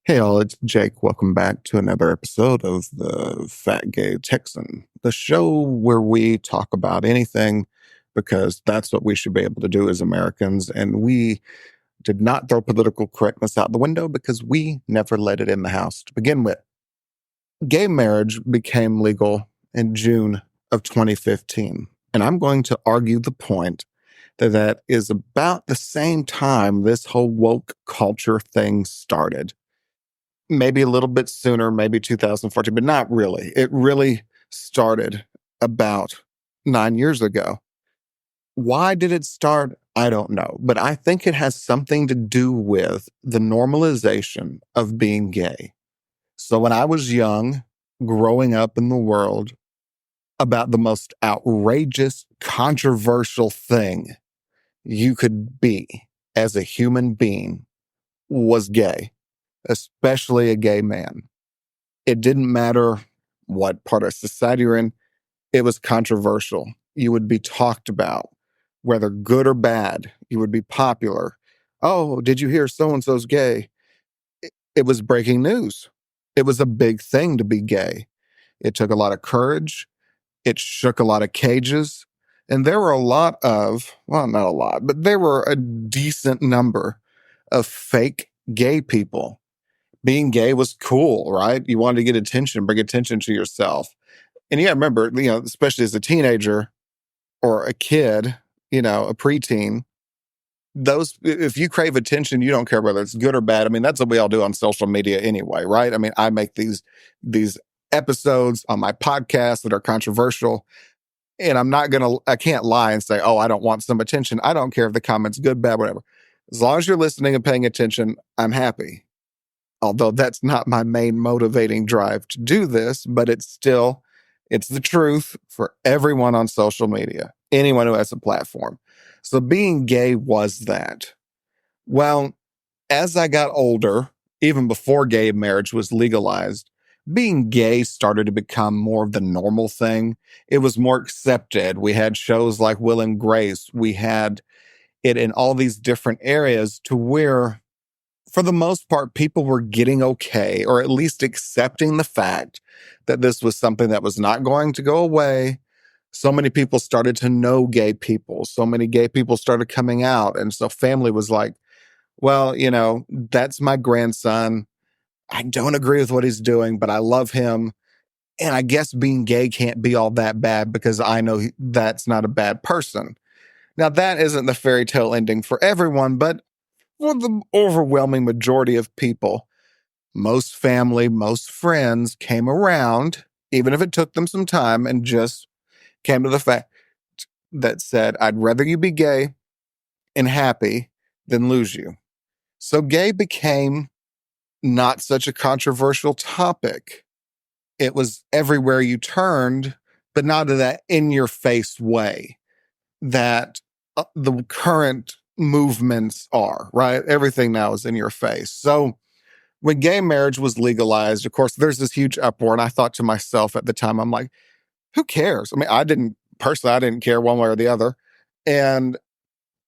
Hey all, it's Jake. Welcome back to another episode of the Fat Gay Texan, the show where we talk about anything because that's what we should be able to do as Americans. And we did not throw political correctness out the window because we never let it in the house to begin with. Gay marriage became legal in June of 2015. And I'm going to argue the point that that is about the same time this whole woke culture thing started. Maybe a little bit sooner, maybe 2014, but not really. It really started about 9 years ago. Why did it start? I don't know, but I think it has something to do with the normalization of being gay. So when I was young, growing up in the world, about the most outrageous, controversial thing you could be as a human being was gay, especially a gay man. It didn't matter what part of society you're in, it was controversial. You would be talked about, whether good or bad. You would be popular. Oh, did you hear so and so's gay? It was breaking news. It was a big thing to be gay. It took a lot of courage. It shook a lot of cages. And there were a lot of, well, not a lot, but there were a decent number of fake gay people. Being gay was cool, right? You wanted to get attention, bring attention to yourself. And yeah, remember, especially as a teenager or a kid, a preteen, if you crave attention, you don't care whether it's good or bad. I mean, that's what we all do on social media anyway, right? I mean, I make these episodes on my podcast that are controversial. And I can't lie and say, oh, I don't want some attention. I don't care if the comment's good, bad, whatever. As long as you're listening and paying attention, I'm happy. Although that's not my main motivating drive to do this, but it's the truth for everyone on social media, anyone who has a platform. So being gay was that. Well, as I got older, even before gay marriage was legalized, being gay started to become more of the normal thing. It was more accepted. We had shows like Will and Grace. We had it in all these different areas to where, for the most part, people were getting okay, or at least accepting the fact that this was something that was not going to go away. So many people started to know gay people. So many gay people started coming out. And so family was like, well, that's my grandson. I don't agree with what he's doing, but I love him. And I guess being gay can't be all that bad because I know that's not a bad person. Now, that isn't the fairy tale ending for everyone, but for the overwhelming majority of people, most family, most friends came around, even if it took them some time, and just came to the fact that said, I'd rather you be gay and happy than lose you. So gay became not such a controversial topic. It was everywhere you turned, but not in that in your face way that the current movements are, right? Everything now is in your face. So when gay marriage was legalized, of course, there's this huge uproar. And I thought to myself at the time, I'm like, who cares? I mean, I didn't care one way or the other. And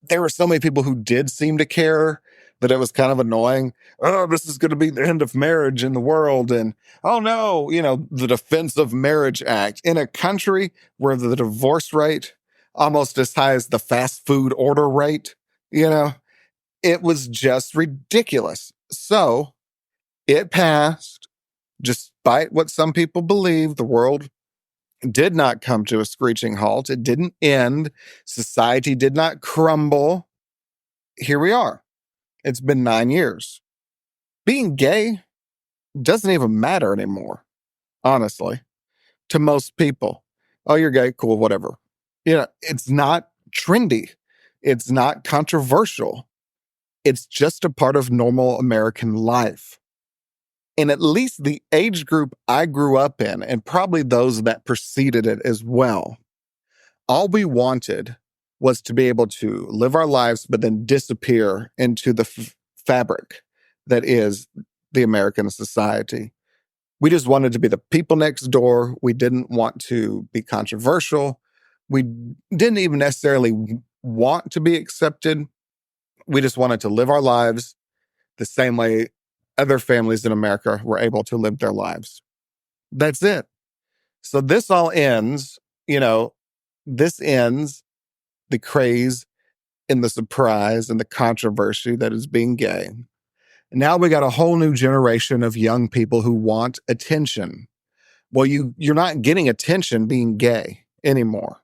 there were so many people who did seem to care that it was kind of annoying. Oh, this is going to be the end of marriage in the world. And oh no, the Defense of Marriage Act in a country where the divorce rate almost as high as the fast food order rate, it was just ridiculous. So it passed. Despite what some people believe, the world did not come to a screeching halt. It didn't end. Society did not crumble. Here we are. It's been 9 years. Being gay doesn't even matter anymore, honestly, to most people. Oh, you're gay, cool, whatever. It's not trendy. It's not controversial. It's just a part of normal American life. And at least the age group I grew up in, and probably those that preceded it as well, all we wanted was to be able to live our lives, but then disappear into the fabric that is the American society. We just wanted to be the people next door. We didn't want to be controversial. We didn't even necessarily want to be accepted. We just wanted to live our lives the same way other families in America were able to live their lives. That's it. So this all ends, this ends the craze and the surprise and the controversy that is being gay. Now we got a whole new generation of young people who want attention. Well, you're not getting attention being gay anymore.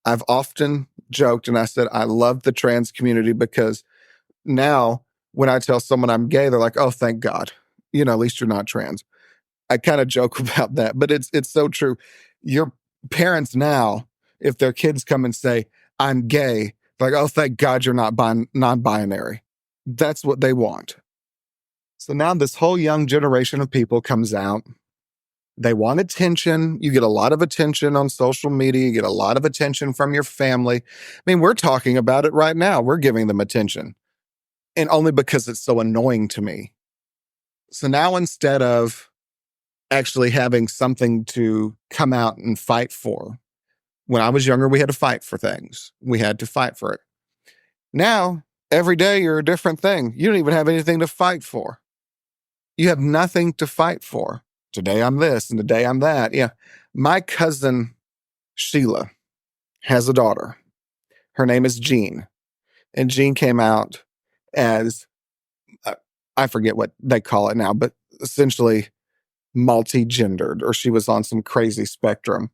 I've often joked and I said I love the trans community because now when I tell someone I'm gay, they're like, "Oh, thank God. At least you're not trans." I kind of joke about that, but it's so true. Your parents now, if their kids come and say, "I'm gay," they're like, "Oh, thank God you're not non-binary." That's what they want. So now this whole young generation of people comes out. They want attention. You get a lot of attention on social media. You get a lot of attention from your family. I mean, we're talking about it right now. We're giving them attention. And only because it's so annoying to me. So now instead of actually having something to come out and fight for, when I was younger, we had to fight for things. We had to fight for it. Now, every day you're a different thing. You don't even have anything to fight for. You have nothing to fight for. Today I'm this and today I'm that. Yeah. My cousin Sheila has a daughter. Her name is Jean. And Jean came out as, I forget what they call it now, but essentially multi-gendered, or she was on some crazy spectrum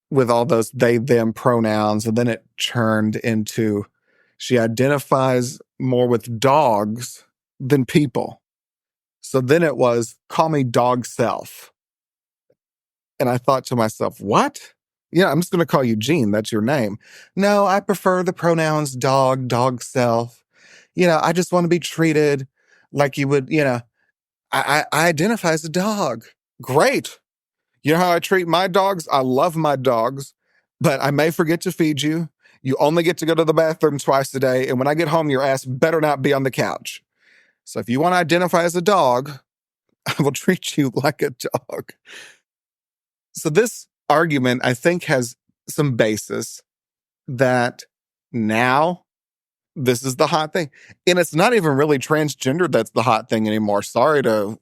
with all those they, them pronouns. And then it turned into she identifies more with dogs than people. So then it was, call me dog self. And I thought to myself, what? Yeah, I'm just going to call you Jean. That's your name. No, I prefer the pronouns dog self. I just want to be treated like you would, I identify as a dog. Great. You know how I treat my dogs? I love my dogs, but I may forget to feed you. You only get to go to the bathroom twice a day. And when I get home, your ass better not be on the couch. So if you want to identify as a dog, I will treat you like a dog. So this argument, I think, has some basis that now this is the hot thing. And it's not even really transgender that's the hot thing anymore. Sorry to,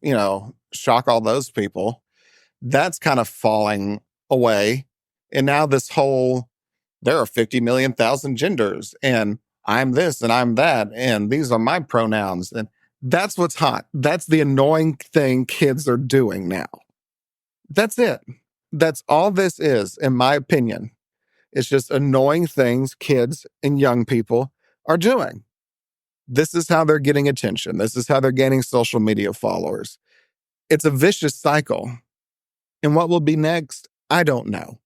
shock all those people. That's kind of falling away. And now this whole, there are 50 million thousand genders and I'm this and I'm that. And these are my pronouns. And that's what's hot. That's the annoying thing kids are doing now. That's it. That's all this is, in my opinion. It's just annoying things kids and young people are doing. This is how they're getting attention. This is how they're gaining social media followers. It's a vicious cycle. And what will be next? I don't know.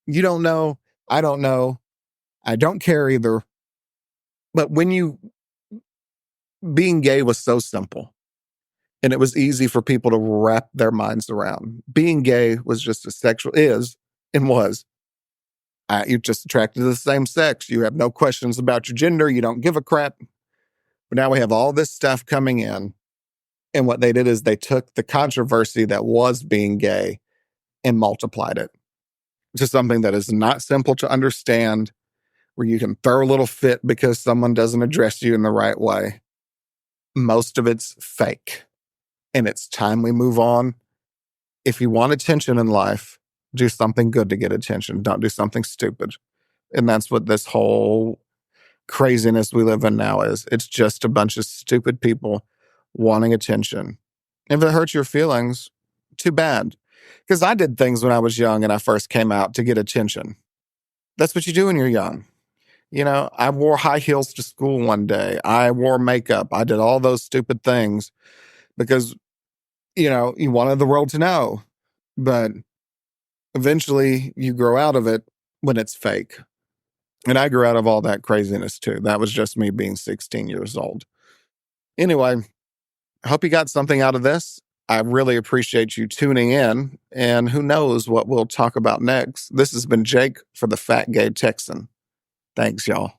You don't know. I don't know. I don't care either. But being gay was so simple and it was easy for people to wrap their minds around. Being gay was just you're just attracted to the same sex. You have no questions about your gender. You don't give a crap. But now we have all this stuff coming in. And what they did is they took the controversy that was being gay and multiplied it to something that is not simple to understand, where you can throw a little fit because someone doesn't address you in the right way. Most of it's fake. And it's time we move on. If you want attention in life, do something good to get attention. Don't do something stupid. And that's what this whole craziness we live in now is. It's just a bunch of stupid people wanting attention. If it hurts your feelings, too bad. Because I did things when I was young and I first came out to get attention. That's what you do when you're young. I wore high heels to school one day. I wore makeup. I did all those stupid things because, you wanted the world to know. But eventually you grow out of it when it's fake. And I grew out of all that craziness too. That was just me being 16 years old. Anyway, I hope you got something out of this. I really appreciate you tuning in. And who knows what we'll talk about next. This has been Jake for the Fat Gay Texan. Thanks, y'all.